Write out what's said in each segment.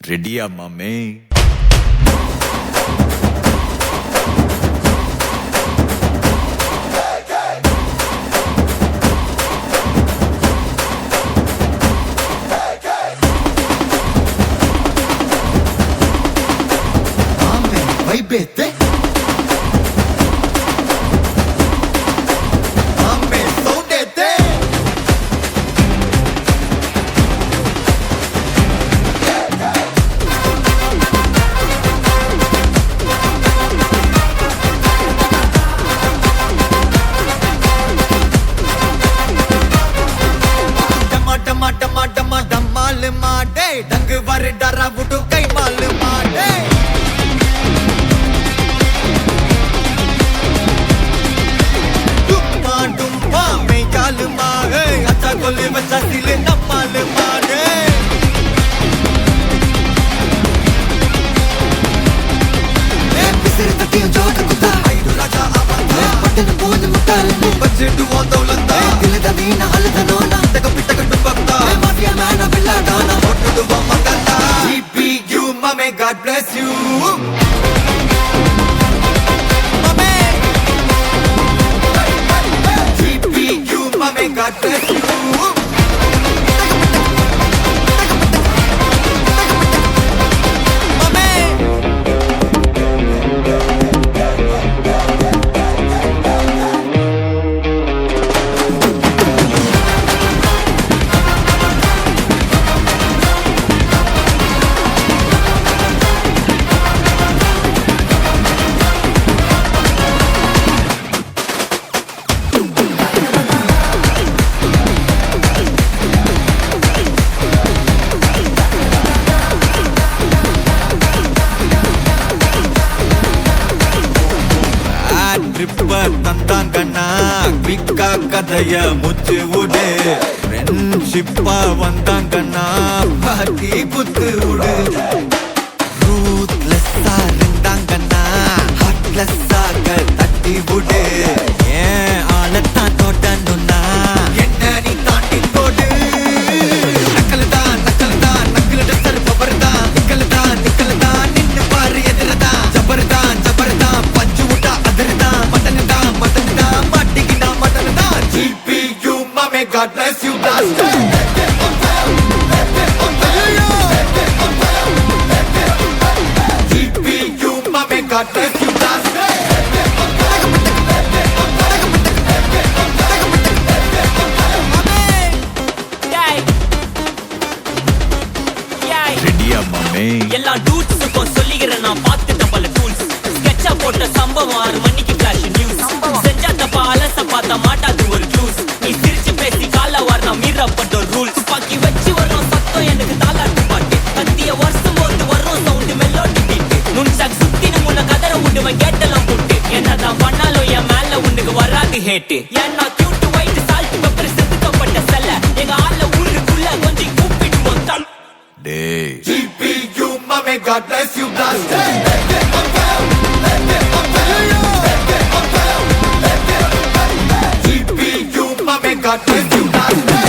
ரெடியா மாமே? Baby, டங்கு வர டரா புட்டு கை மாலு மாடே டும்மா டும்மா மே காலு மாடே அச்சா கொல்லே பச்சா சிலே நம்மாலு மாடே ஏ பிசிர் தட்டியும் ஜோட குத்தா ஐடு ராஜா ஆவா பட்டன் போன முட்டாலு பட்ஜெட் ஓ தௌலந்தா தில தவீனா அலத நோனா தக பிட்டக டுபக்தா mafia Mena Billa Danah ஒட்டுது வம்மகதா GPU mame God bless you mame GPU mame God bless you தந்தாங்கண்ணா விக்கா கதைய முச்சு விடு ஃப்ரெண்ட்ஷிப்பா வந்தாங்கண்ணா பாட்டி புத்து விடு ரூத்லெஸ்ஸா இருந்தாங்கண்ணா ஹார்ட்லெஸ்ஸாக தட்டி விடு ஏன் ஆளத்தான் தோட்டணும்னா என்ன நீ தாண்டி போடு நக்கல்தான் நக்கல் டஸ்டர் பவர் தான் நிக்கல் தான் நின்னு பாரு எதிரதான் ஜபர்தான் பஞ்சு விட்டா அதிர்தான் GPU mame God bless you blaster GPU mame God bless you blaster ரெடியா மாமே? எல்லா டூட்ஸுக்கும் சொல்லிக்கிறேன் நான் பார்த்துட்ட பல டூல்ஸ் ஸ்கெட்சா போட்ட சம்பவம் 6 மணிக்கு ஃபிளாஷ் நியூஸ் செஞ்சா தப்பா அலச பார்த்தா மாட்டாது ஒரு ஜூஸ் நீ சிரிச்சு பேசி கால வார் நான் மீறப்பட்ட ரூல்ஸ் பாக்கி வச்சு வரும் சத்தம் எனக்கு தாலாட்டு பாட்டு கத்திய வருஷம் போது வரும் சவுண்டு மெல்லோடி பீட்டு நுண்சாக் சுத்தினு முன்ன கதற விடுவேன் கேட்டெல்லாம் போட்டு என்னதான் பண்ணாலும் என் மேல உனக்கு வராது ஹேட்டு ஏன்னா கியூட் ஒயிட் சால்ட் பெப்பர் செதுக்கப்பட்ட செல்ல எங்க ஆள ஊருக்குள்ள கொஞ்சம் கூப்பிடுவோம் தம் டேய் GPU mame God bless you blaster GPU mame God bless you blaster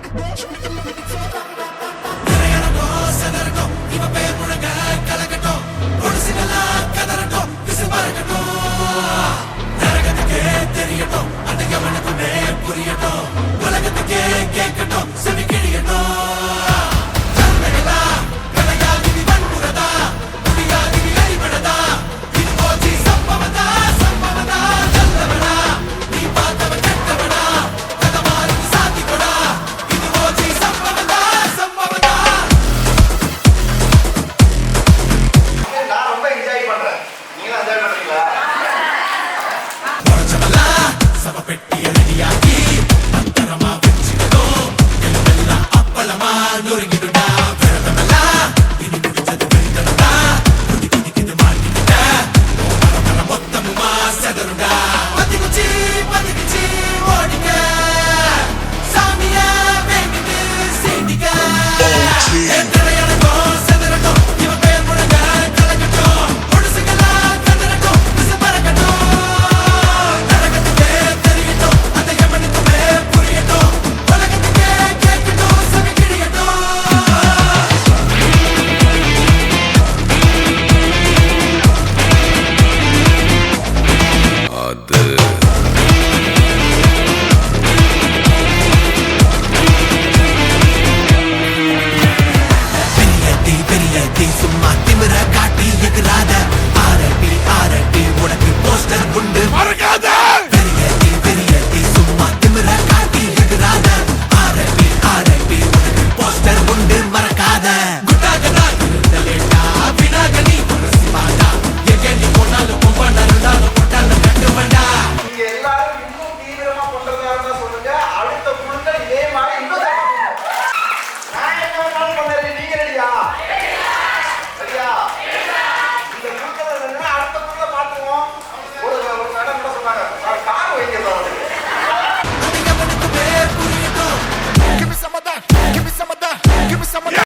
Watch me,